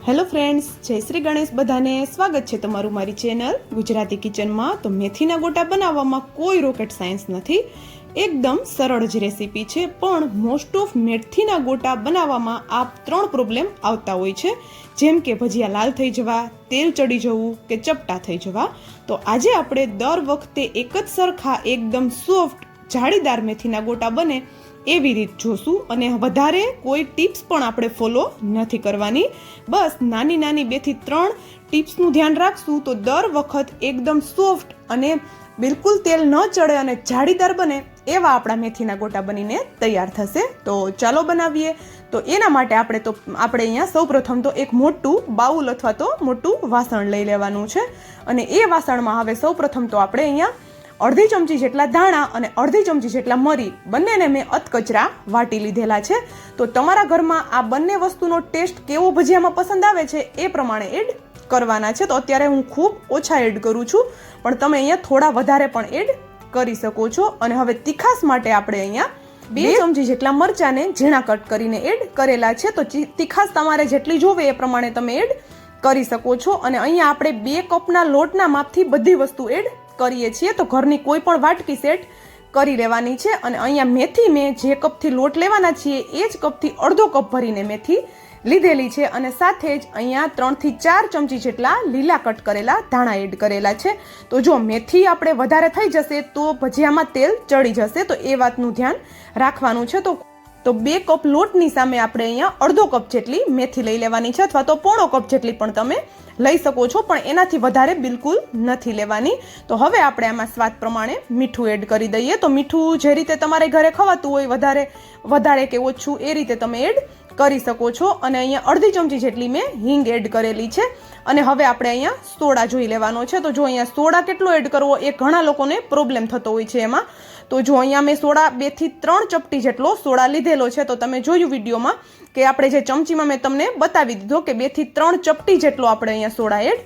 Hello friends, જય શ્રી ગણેશ. બધાને સ્વાગત છે તમારું મારી ચેનલ ગુજરાતી કિચનમાં. તો મેથીના ગોટા બનાવવામાં કોઈ રોકેટ સાયન્સ નથી, એકદમ સરળ જ રેસીપી છે. પણ મોસ્ટ ઓફ મેથીના ગોટા બનાવવામાં આ 3 પ્રોબ્લેમ આવતા હોય છે, જેમ કે ભજીયા લાલ થઈ જવા, તેલ ચડી જવું કે ચપટા થઈ જવા. તો આજે આપણે દર વખતે એક જ સરખા એકદમ સોફ્ટ જાળીદાર મેથીના ગોટા બને એવી રીત જોશું, અને વધારે કોઈ ટિપ્સ પણ આપણે ફોલો નથી કરવાની. બસ નાની નાની 2 થી 3 ટિપ્સનું ધ્યાન રાખશું તો દર વખત એકદમ સોફ્ટ અને બિલકુલ તેલ ન ચડે અને જાળીદાર બને એવા આપણા મેથીના ગોટા બનીને તૈયાર થશે. તો ચાલો બનાવીએ. તો એના માટે આપણે અહીંયા સૌપ્રથમ તો એક મોટું બાઉલ અથવા તો મોટું વાસણ લઈ લેવાનું છે, અને એ વાસણમાં હવે સૌપ્રથમ તો આપણે અહીંયા અડધી ચમચી જેટલા ધાણા અને અડધી ચમચી જેટલા મરી બંનેને મેં અધકચરા વાટી લીધેલા છે. તો તમારા ઘરમાં આ બંને વસ્તુનો ટેસ્ટ કેવો ભજીયામાં પસંદ આવે છે એ પ્રમાણે એડ કરવાના છે. તો અત્યારે હું ખૂબ ઓછા એડ કરું છું, પણ તમે અહીંયા થોડા વધારે પણ એડ કરી શકો છો. અને હવે તીખાસ માટે આપણે અહીંયા 2 ચમચી જેટલા મરચાંને ઝીણા કટ કરીને એડ કરેલા છે. તો તીખાસ તમારે જેટલી જોવે એ પ્રમાણે તમે એડ કરી શકો છો. અને અહીંયા આપણે 2 કપના લોટના માપથી બધી વસ્તુ એડ કરીએ છીએ. તો ઘરની કોઈ પણ વાટકી સેટ કરી લેવાની છે. અને અહીંયા મેથી મેં જે કપથી લોટ લેવાના છીએ એ જ કપથી અડધો કપ ભરીને મેથી લીધેલી છે. અને સાથે જ અહીંયા 3 થી 4 ચમચી જેટલા લીલા કટ કરેલા ધાણા એડ કરેલા છે. તો જો મેથી આપણે વધારે થઈ જશે તો ભજીયામાં તેલ ચડી જશે, તો એ વાતનું ધ્યાન રાખવાનું છે. તો 2 કપ લોટની સામે આપણે અહીંયા અડધો કપ જેટલી મેથી લઈ લેવાની છે, અથવા તો પોણો કપ જેટલી પણ તમે લઈ શકો છો, પણ એનાથી વધારે બિલકુલ નથી લેવાની. તો હવે આપણે આમાં સ્વાદ પ્રમાણે મીઠું એડ કરી દઈએ. તો મીઠું જે રીતે તમારે ઘરે ખવાતું હોય, વધારે કે ઓછું એ રીતે તમે એડ કરી શકો છો. અને અહીંયા અડધી ચમચી જેટલી મેં હિંગ એડ કરેલી છે. અને હવે આપણે અહીંયા સોડા જોઈ લેવાનો છે. તો જો અહીંયા સોડા કેટલો એડ કરવો એ ઘણા લોકોને પ્રોબ્લેમ થતો હોય છે એમાં. તો જો અહીંયા મેં સોડા 2 થી 3 ચપટી જેટલો સોડા લીધેલો છે. તો તમે જોયું વિડીયોમાં કે આપણે જે ચમચીમાં મેં તમને બતાવી દીધો કે 2 થી 3 ચપટી જેટલો આપણે અહીંયા સોડા એડ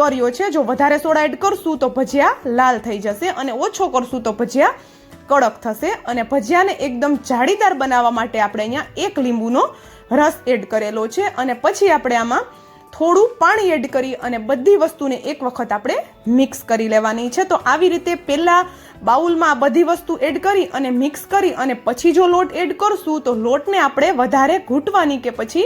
કર્યો છે. જો વધારે સોડા એડ કરશું તો ભજીયા લાલ થઈ જશે, અને ઓછો કરશું તો ભજીયા કડક થશે. અને ભજીયાને એકદમ જાળીદાર બનાવવા માટે આપણે અહીંયા 1 લીંબુનો રસ એડ કરેલો છે. અને પછી આપણે આમાં થોડું પાણી એડ કરી અને બધી વસ્તુને એક વખત આપણે મિક્સ કરી લેવાની છે. તો આવી રીતે પહેલાં બાઉલમાં આ બધી વસ્તુ એડ કરી અને મિક્સ કરી અને પછી જો લોટ એડ કરશું તો લોટને આપણે વધારે ઘૂંટવાની કે પછી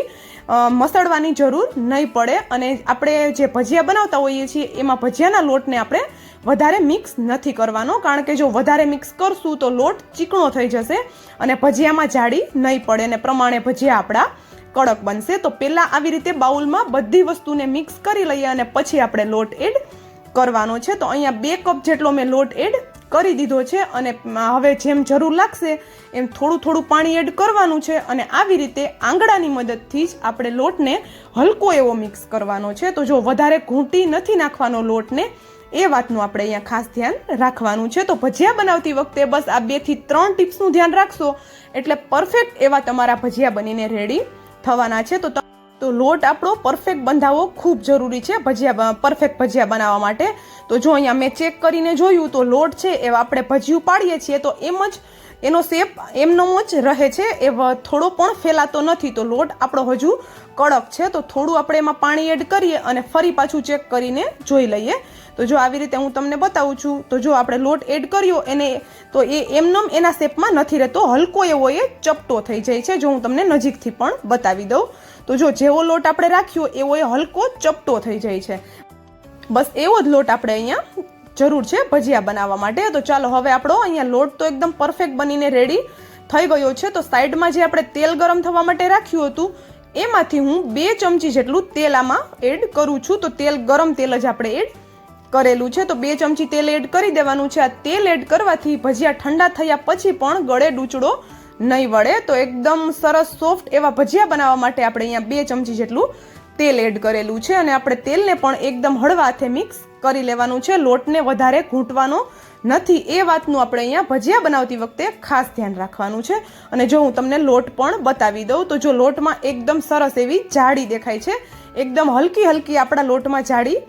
મસળવાની જરૂર નહીં પડે. અને આપણે જે ભજીયા બનાવતા હોઈએ છીએ એમાં ભજીયાના લોટને આપણે વધારે મિક્સ નથી કરવાનો, કારણ કે જો વધારે મિક્સ કરશું તો લોટ ચીકણો થઈ જશે અને ભજીયામાં જાડી નહીં પડે, અને પ્રમાણે ભજીયા આપણા કડક બનશે. તો પહેલાં આવી રીતે બાઉલમાં બધી વસ્તુને મિક્સ કરી લઈએ અને પછી આપણે લોટ એડ કરવાનો છે. તો અહીંયા 2 કપ જેટલો મેં લોટ એડ કરી દીધો છે, અને હવે જેમ જરૂર લાગશે એમ થોડું પાણી એડ કરવાનું છે. અને આવી રીતે આંગળાની મદદથી જ આપણે લોટને હલકો એવો મિક્સ કરવાનો છે. તો જો વધારે ઘૂંટી નથી નાખવાનો લોટને, એ વાતનું આપણે અહીંયા ખાસ ધ્યાન રાખવાનું છે. તો ભજીયા બનાવતી વખતે બસ આ 2 થી 3 ટિપ્સનું ધ્યાન રાખશો એટલે પરફેક્ટ એવા તમારા ભજીયા બનીને રેડી થવાના છે. તો લોટ આપણો પરફેક્ટ બંધાવવો ખૂબ જરૂરી છે પરફેક્ટ ભજીયા બનાવવા માટે. તો જો અહીંયા મેં ચેક કરીને જોયું તો લોટ છે એ આપણે ભજીયું પાડીએ છીએ તો એમ જ એનો શેપ એમનો જ રહે છે, એ થોડો પણ ફેલાતો નથી. તો લોટ આપણો હજુ કડક છે, તો થોડું આપણે એમાં પાણી એડ કરીએ અને ફરી પાછું ચેક કરીને જોઈ લઈએ. તો જો આવી રીતે હું તમને બતાવું છું. તો જો આપણે લોટ એડ કર્યો એને, તો એ એમનેમ એના શેપમાં નથી રહેતો, હલકો એવો એ ચપટો થઈ જાય છે. જો હું તમને નજીકથી પણ બતાવી દઉં તો જો જેવો લોટ આપણે રાખ્યો એવો એ હલકો ચપટો થઈ જાય છે. બસ એવો જ લોટ આપણે અહીંયા જરૂર છે ભજીયા બનાવવા માટે. તો ચાલો હવે આપણો અહીંયા લોટ તો એકદમ પરફેક્ટ બનીને રેડી થઈ ગયો છે. તો સાઈડમાં જે આપણે તેલ ગરમ થવા માટે રાખ્યું હતું એમાંથી હું 2 ચમચી જેટલું તેલ આમાં એડ કરું છું. તો ગરમ તેલ જ આપણે એડ કરેલું છે. તો 2 ચમચી તેલ એડ કરી દેવાનું છે. આ તેલ એડ કરવાથી ભજીયા ઠંડા થયા પછી પણ ગળે ડૂચડો નહીં વળે. તો એકદમ સરસ સોફ્ટ એવા ભજીયા બનાવવા માટે આપણે અહીંયા 2 ચમચી જેટલું તેલ એડ કરેલું છે. અને આપણે તેલને પણ એકદમ હળવા હાથે મિક્સ કરી લેવાનું છે. લોટને વધારે ઘૂંટવાનો નથી, એ વાતનું આપણે અહીંયા ભજીયા બનાવતી વખતે ખાસ ધ્યાન રાખવાનું છે. અને જો હું તમને લોટ પણ બતાવી દઉં તો જો લોટમાં એકદમ સરસ એવી જાડી દેખાય છે, એકદમ હલકી આપણા લોટમાં જાડી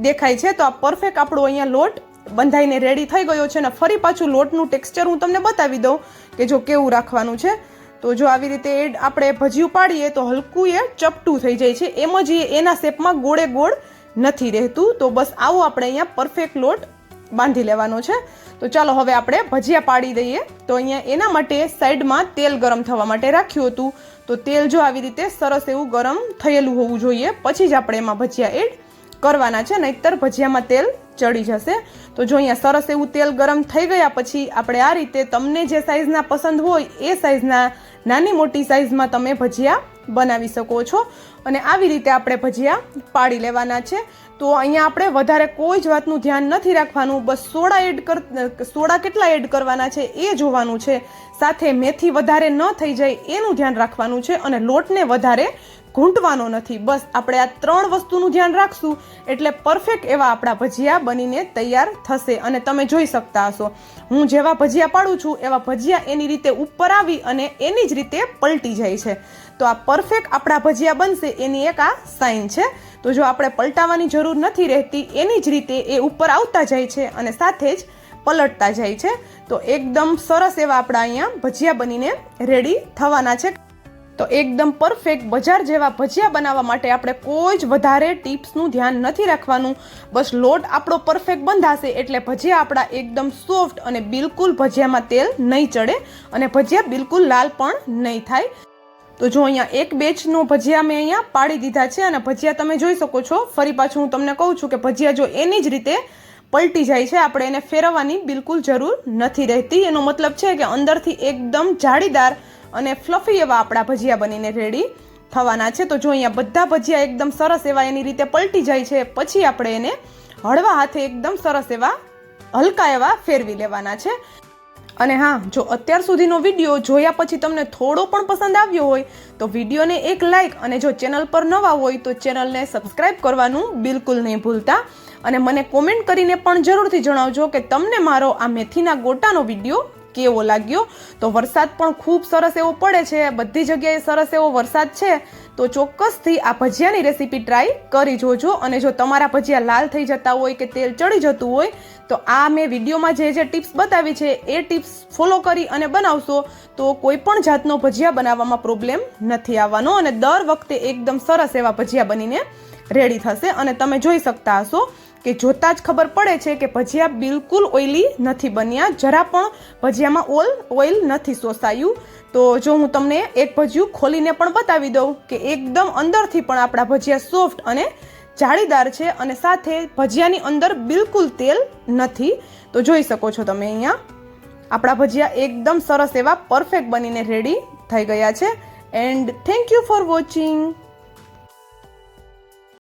દેખાય છે. તો આ પરફેક્ટ આપણો અહીંયા લોટ બંધાઈને રેડી થઈ ગયો છે. અને ફરી પાછું લોટનું ટેક્સચર હું તમને બતાવી દઉં કે જો કેવું રાખવાનું છે. તો જો આવી રીતે આપણે ભજીયું પાડીએ તો હલકું એ ચપટું થઈ જાય છે, એમ જ એના શેપમાં ગોળે ગોળ નથી રહેતું. તો બસ આવો આપણે અહીંયા પરફેક્ટ લોટ બાંધી લેવાનો છે. તો ચાલો હવે આપણે ભજીયા પાડી દઈએ. તો અહીંયા એના માટે સાઈડમાં તેલ ગરમ થવા માટે રાખ્યું હતું. તો તેલ જો આવી રીતે સરસ એવું ગરમ થયેલું હોવું જોઈએ, પછી જ આપણે એમાં ભજીયા એડ કરવાના છે, નહીંતર ભજીયામાં તેલ ચડી જશે. તો જો અહીંયા સરસ એવું તેલ ગરમ થઈ ગયા પછી આપણે આ રીતે તમને જે સાઈઝના પસંદ હોય એ સાઈઝના નાની મોટી સાઈઝમાં તમે ભજીયા બનાવી શકો છો. અને આવી રીતે આપણે ભજીયા પાડી લેવાના છે. તો અહીંયા આપણે વધારે કોઈ જ વાતનું ધ્યાન નથી રાખવાનું, બસ સોડા કેટલા એડ કરવાના છે એ જોવાનું છે, સાથે મેથી વધારે ન થઈ જાય એનું ધ્યાન રાખવાનું છે, અને લોટને વધારે ઘૂંટવાનો નથી. બસ આપણે આ 3 વસ્તુનું ધ્યાન રાખશું એટલે પરફેક્ટ એવા આપણા ભજીયા બનીને તૈયાર થશે. અને તમે જોઈ શકતા હશો હું જેવા ભજીયા પાડું છું એવા ભજીયા એની રીતે ઉપર આવી અને એની જ રીતે પલટી જાય છે. તો આ પરફેક્ટ આપણા ભજીયા બનશે એની એક આ સાઇન છે. તો જો આપણે પલટાવવાની જરૂર નથી રહેતી, એની જ રીતે એ ઉપર આવતા જાય છે અને સાથે જ પલટતા જાય છે. તો એકદમ સરસ એવા આપણા અહીંયા ભજીયા બનીને રેડી થવાના છે. તો એકદમ પરફેક્ટ બજાર જેવા ભજીયા બનાવવા માટે આપણે કોઈ જ વધારે ટિપ્સનું ધ્યાન નથી રાખવાનું. બસ લોટ આપણો પરફેક્ટ બંધાશે એટલે ભજીયા આપણા એકદમ સોફ્ટ અને બિલકુલ ભજીયામાં તેલ નહીં ચડે અને ભજીયા બિલકુલ લાલ પણ નહીં થાય. તો જો અહીંયા એક બેચનો ભજીયા મેં અહીંયા પાડી દીધા છે અને ભજીયા તમે જોઈ શકો છો. ફરી પાછું હું તમને કહું છું કે ભજીયા જો એની જ રીતે પલટી જાય છે, આપણે એને ફેરવવાની બિલકુલ જરૂર નથી રહેતી. એનો મતલબ છે કે અંદરથી એકદમ જાળીદાર અને ફ્લફી એવા આપણા ભજીયા બનીને રેડી થવાના છે. તો જો અહીંયા બધા ભજીયા એકદમ સરસ એવા એની રીતે પલટી જાય છે, પછી આપણે એને હળવા હાથે એકદમ સરસ એવા હલકા એવા ફેરવી લેવાના છે. અને હા, જો અત્યાર સુધીનો વિડીયો જોયા પછી તમને થોડો પણ પસંદ આવ્યો હોય તો વિડીયોને એક લાઇક, અને જો ચેનલ પર નવા હોય તો ચેનલને સબસ્ક્રાઇબ કરવાનું બિલકુલ નહીં ભૂલતા. અને મને કોમેન્ટ કરીને પણ જરૂરથી જણાવજો કે તમને મારો આ મેથીના ગોટાનો વિડીયો કેવો લાગ્યો. તો વરસાદ પણ ખૂબ સરસ એવો પડે છે, બધી જગ્યાએ સરસ એવો વરસાદ છે. તો ચોક્કસથી આ ભજીયાની રેસીપી ટ્રાય કરી જોજો. અને જો તમારા ભજીયા લાલ થઈ જતા હોય કે તેલ ચડી જતું હોય તો આ મેં વિડીયોમાં જે ટિપ્સ બતાવી છે એ ટિપ્સ ફોલો કરી અને બનાવશો તો કોઈ પણ જાતનો ભજીયા બનાવવામાં પ્રોબ્લેમ નથી આવવાનો અને દર વખતે એકદમ સરસ એવા ભજીયા બનીને રેડી થશે. અને તમે જોઈ શકતા હશો કે જોતા જ ખબર પડે છે કે ભજીયા બિલકુલ ઓઇલી નથી બન્યા, જરા પણ ભજીયામાં ઓઇલ નથી શોષાયું. તો જો હું તમને એક ભજીયું ખોલીને પણ બતાવી દઉં કે એકદમ અંદરથી પણ આપણા ભજીયા સોફ્ટ અને જાળીદાર છે અને સાથે ભજીયાની અંદર બિલકુલ તેલ નથી. તો જોઈ શકો છો તમે અહીંયા આપણા ભજીયા એકદમ સરસ એવા પરફેક્ટ બનીને રેડી થઈ ગયા છે. And thank you for watching.